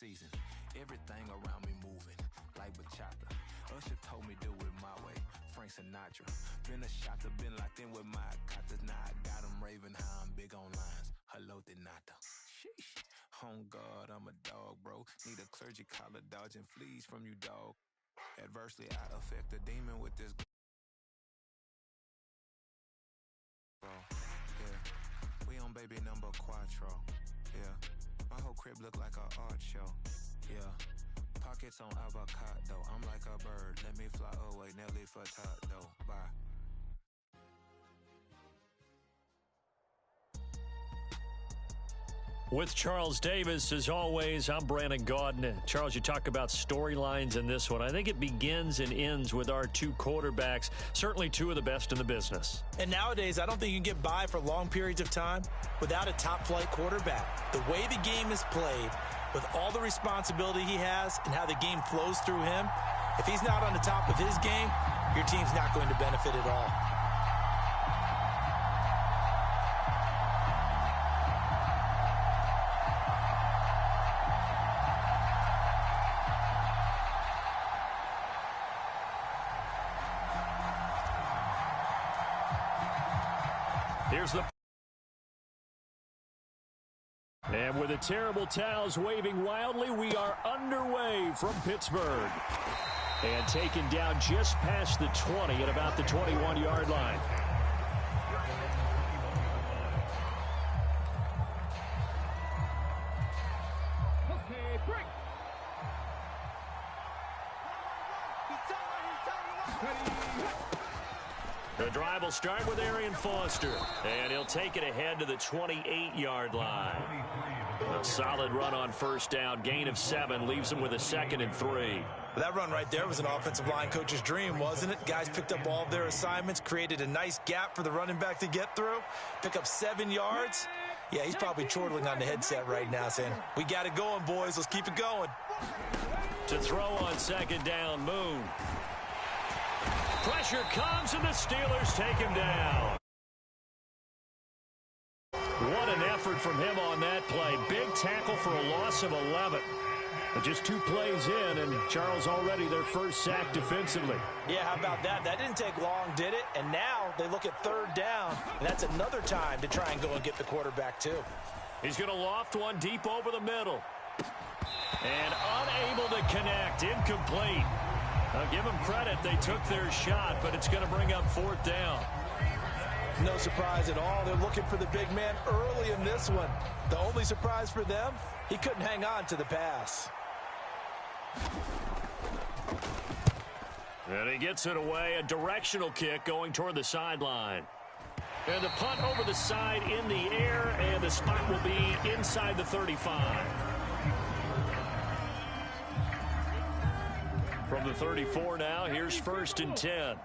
season. Everything around me moving like bachata. Usher told me do it my way. Frank Sinatra. Been a shotter, been locked in with my cotters. Now I got them raving how I'm big on lines. Hello, Denata. Sheesh. On God, I'm a dog, bro. Need a clergy collar, dodging fleas from you, dog. Adversely, I affect a demon with this. Bro, yeah. We on baby number quattro. Yeah. My whole crib look like an art show. Yeah. Pockets on avocado. I'm like a bird. Let me fly away. Nelly Furtado. Bye. With Charles Davis, as always, I'm Brandon Gaudin. Charles, you talk about storylines in this one. I think it begins and ends with our two quarterbacks, certainly two of the best in the business. And nowadays, I don't think you can get by for long periods of time without a top-flight quarterback. The way the game is played, with all the responsibility he has and how the game flows through him, if he's not on the top of his game, your team's not going to benefit at all. Here's the... And with the terrible towels waving wildly, we are underway from Pittsburgh. And taken down just past the 20 at about the 21-yard line. Okay, break. The drive will start with Arian Foster, and he'll take it ahead to the 28-yard line. A solid run on first down, gain of 7, leaves him with a 2nd and 3. That run right there was an offensive line coach's dream, wasn't it? Guys picked up all of their assignments, created a nice gap for the running back to get through, pick up 7 yards. Yeah, he's probably chortling on the headset right now saying, we got it going, boys. Let's keep it going. To throw on 2nd down, Moon. Pressure comes, and the Steelers take him down. What an effort from him on that play. Big tackle for a loss of 11. But just 2 plays in, and Charles already their first sack defensively. Yeah, how about that? That didn't take long, did it? And now they look at 3rd down, and that's another time to try and go and get the quarterback, too. He's going to loft one deep over the middle. And unable to connect. Incomplete. I'll give them credit. They took their shot, but it's going to bring up 4th down. No surprise at all. They're looking for the big man early in this one. The only surprise for them, he couldn't hang on to the pass. And he gets it away. A directional kick going toward the sideline. And the punt over the side in the air, and the spot will be inside the 35. From the 34 now, here's 1st and 10.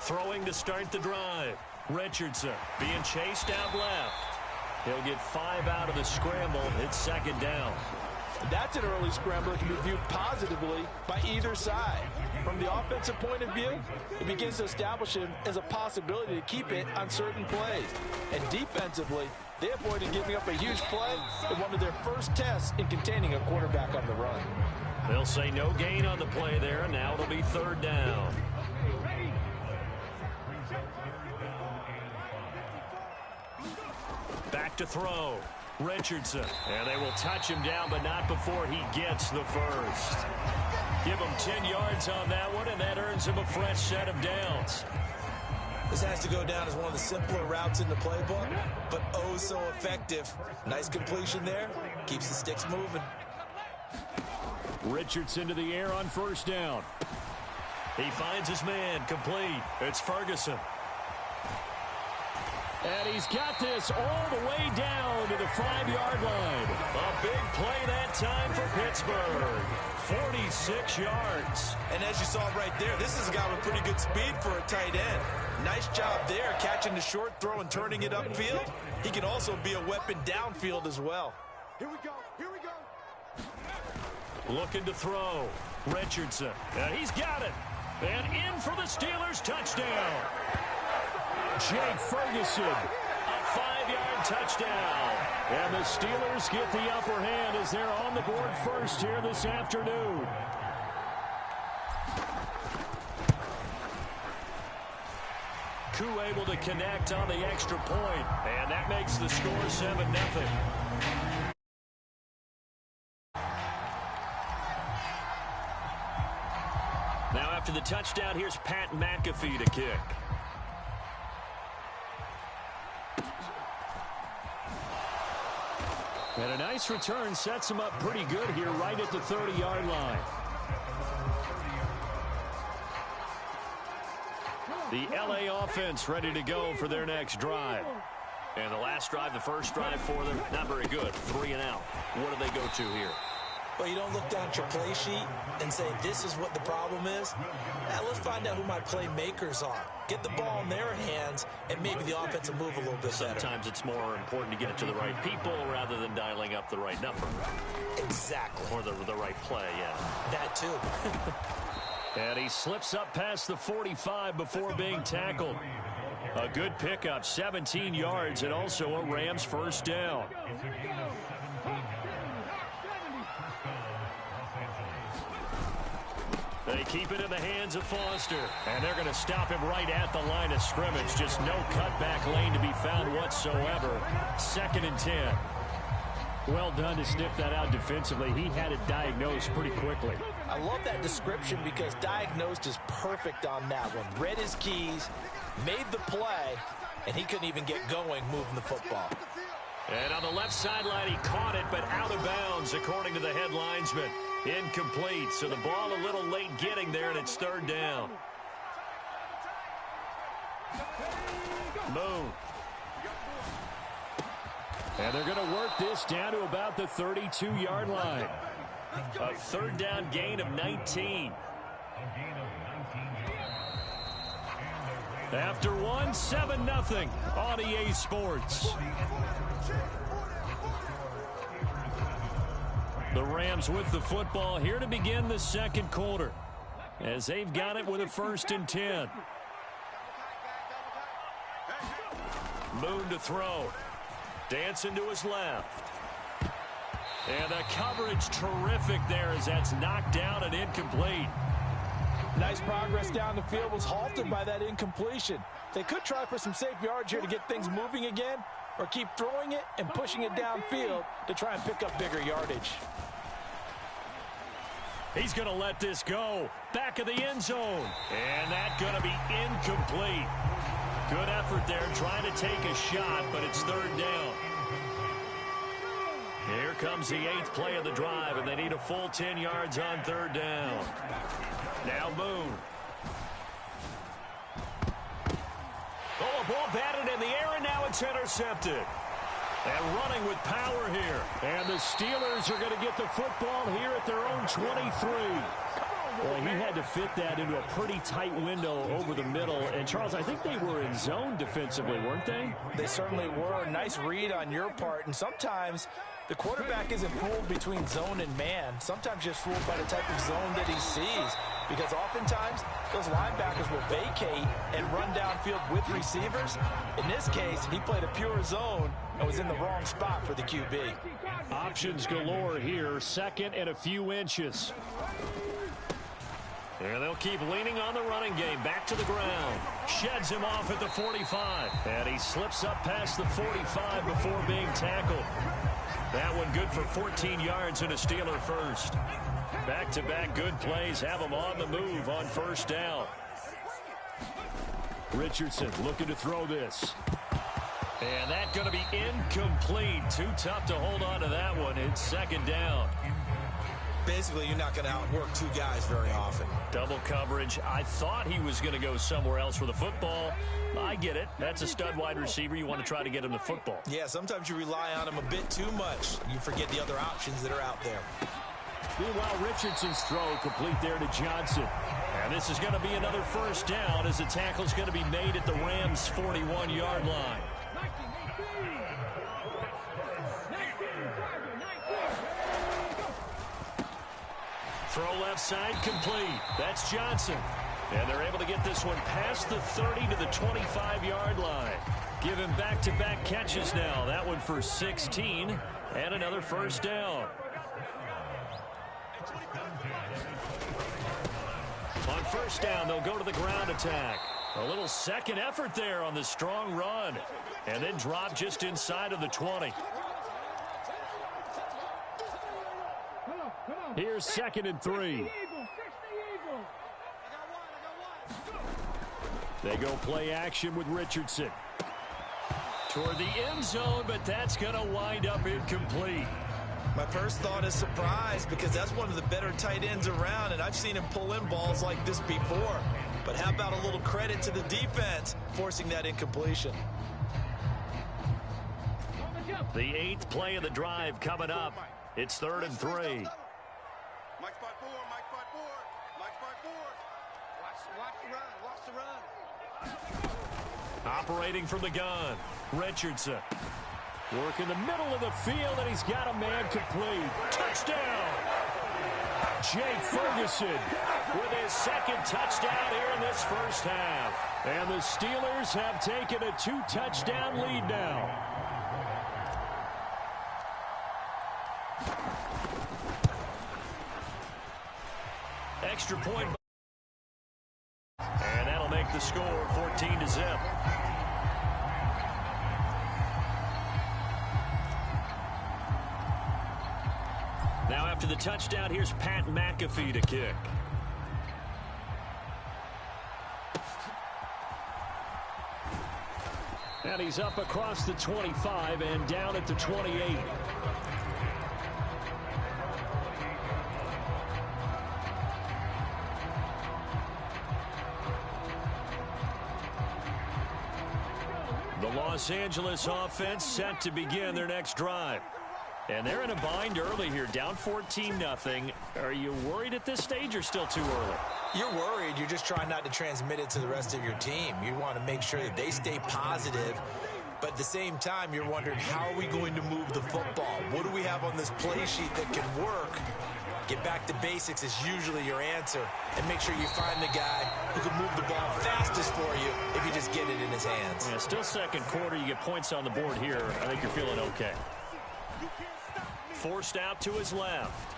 Throwing to start the drive. Richardson being chased out left. He'll get 5 out of the scramble. It's 2nd down. That's an early scramble that can be viewed positively by either side. From the offensive point of view, it begins to establish him as a possibility to keep it on certain plays. And defensively, they avoided giving up a huge play in one of their first tests in containing a quarterback on the run. They'll say no gain on the play there, and now it'll be 3rd down. Back to throw. Richardson. And they will touch him down, but not before he gets the first. Give him 10 yards on that one, and that earns him a fresh set of downs. This has to go down as one of the simpler routes in the playbook, but oh so effective. Nice completion there. Keeps the sticks moving. Richardson to the air on 1st down. He finds his man. Complete. It's Ferguson. And he's got this all the way down to the 5-yard line. A big play that time for Pittsburgh. 46 yards. And as you saw right there, this is a guy with pretty good speed for a tight end. Nice job there, catching the short throw and turning it upfield. He can also be a weapon downfield as well. Here we go. Here we go. Looking to throw. Richardson. And he's got it. And in for the Steelers touchdown. Jake Ferguson. A 5-yard touchdown. And the Steelers get the upper hand as they're on the board first here this afternoon. Koo able to connect on the extra point, and that makes the score 7-0. Now after the touchdown, here's Pat McAfee to kick. And a nice return sets him up pretty good here right at the 30-yard line. The LA offense ready to go for their next drive. And the last drive, the first drive for them, not very good. 3 and out. What do they go to here? Well, you don't look down at your play sheet and say, this is what the problem is. Now, let's find out who my playmakers are. Get the ball in their hands, and maybe the offense will move a little bit better. Sometimes it's more important to get it to the right people rather than dialing up the right number. Exactly. Or the right play, yeah. That, too. And he slips up past the 45 before being tackled. A good pickup, 17 yards, and also a Rams first down. They keep it in the hands of Foster. And they're going to stop him right at the line of scrimmage. Just no cutback lane to be found whatsoever. 2nd and 10. Well done to sniff that out defensively. He had it diagnosed pretty quickly. I love that description because diagnosed is perfect on that one. Read his keys, made the play, and he couldn't even get going moving the football. And on the left sideline, he caught it, but out of bounds, according to the head linesman. Incomplete, so the ball a little late getting there, and it's 3rd down. Moon. And they're going to work this down to about the 32-yard line. A 3rd down gain of 19. After one, 7-0 on EA Sports. The Rams with the football here to begin the 2nd quarter, as they've got it with a 1st and 10. Moon to throw. Dancing to his left. And the coverage terrific there as that's knocked down and incomplete. Nice progress down the field was halted by that incompletion. They could try for some safe yards here to get things moving again, or keep throwing it and pushing it downfield to try and pick up bigger yardage. He's going to let this go. Back of the end zone. And that's going to be incomplete. Good effort there trying to take a shot, but it's 3rd down. Here comes the 8th play of the drive, and they need a full 10 yards on 3rd down. Now Moon. Oh, a ball batted in the air, and now it's intercepted. And running with power here. And the Steelers are going to get the football here at their own 23. Well, he had to fit that into a pretty tight window over the middle. And, Charles, I think they were in zone defensively, weren't they? They certainly were. Nice read on your part. And sometimes the quarterback isn't fooled between zone and man. Sometimes just fooled by the type of zone that he sees. Because oftentimes, those linebackers will vacate and run downfield with receivers. In this case, he played a pure zone and was in the wrong spot for the QB. Options galore here. 2nd and a few inches. And they'll keep leaning on the running game. Back to the ground. Sheds him off at the 45. And he slips up past the 45 before being tackled. That one good for 14 yards and a Steeler first. Back-to-back good plays have him on the move on 1st down. Richardson looking to throw this. And that's going to be incomplete. Too tough to hold on to that one. It's 2nd down. Basically, you're not going to outwork 2 guys very often. Double coverage. I thought he was going to go somewhere else with the football. I get it. That's a stud wide receiver. You want to try to get him the football. Yeah, sometimes you rely on him a bit too much. You forget the other options that are out there. Meanwhile, Richardson's throw complete there to Johnson. And this is going to be another 1st down as the tackle's going to be made at the Rams' 41-yard line. Throw left side complete. That's Johnson. And they're able to get this one past the 30 to the 25-yard line. Given back-to-back catches now. That one for 16 and another first down. On first down, they'll go to the ground attack. A little second effort there on the strong run. And then drop just inside of the 20. Here's 2nd and 3. They go play action with Richardson. Toward the end zone, but that's going to wind up incomplete. My first thought is surprise, because that's one of the better tight ends around, and I've seen him pull in balls like this before. But how about a little credit to the defense forcing that incompletion? The 8th play of the drive coming up. It's 3rd and 3. Mike spot 4, Mike spot 4, Mike spot 4. Watch the run. Operating from the gun, Richardson. Work in the middle of the field, and he's got a man complete. Touchdown! Jake Ferguson with his 2nd touchdown here in this first half. And the Steelers have taken a 2-touchdown lead now. Extra point. And that'll make the score 14-0. Now after the touchdown, here's Pat McAfee to kick. And he's up across the 25 and down at the 28. The Los Angeles offense set to begin their next drive. And they're in a bind early here, down 14-0. Are you worried at this stage or still too early? You're worried. You're just trying not to transmit it to the rest of your team. You want to make sure that they stay positive. But at the same time, you're wondering, how are we going to move the football? What do we have on this play sheet that can work? Get back to basics is usually your answer. And make sure you find the guy who can move the ball fastest for you if you just get it in his hands. Yeah, still second quarter. You get points on the board here. I think you're feeling okay. Forced out to his left.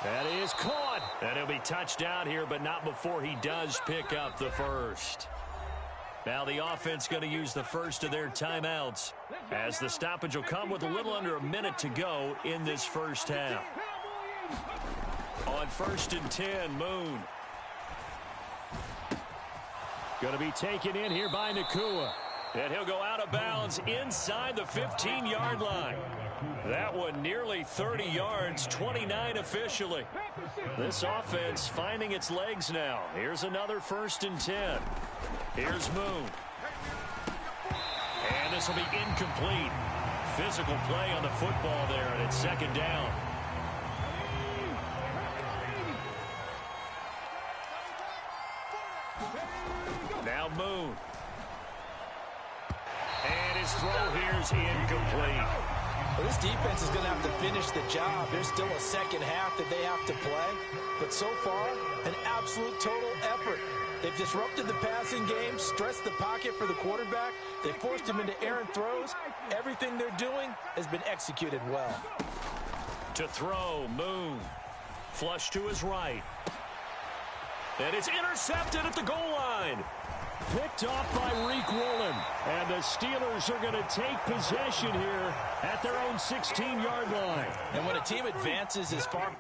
That is caught. And he'll be touched down here, but not before he does pick up the first. Now the offense going to use the first of their timeouts, as the stoppage will come with a little under a minute to go in this first half. On 1st and 10, Moon. Going to be taken in here by Nakua. And he'll go out of bounds inside the 15-yard line. That one nearly 30 yards, 29 officially. This offense finding its legs now. Here's another 1st and 10. Here's Moon. And this will be incomplete. Physical play on the football there, and it's 2nd down. Now Moon. And his throw here's incomplete. Well, this defense is going to have to finish the job. There's still a second half that they have to play. But so far, an absolute total effort. They've disrupted the passing game, stressed the pocket for the quarterback. They forced him into errant throws. Everything they're doing has been executed well. To throw, Moon. Flush to his right. And it's intercepted at the goal line. Picked off by Reek Woolen. And the Steelers are going to take possession here at their own 16-yard line. And when a team advances as far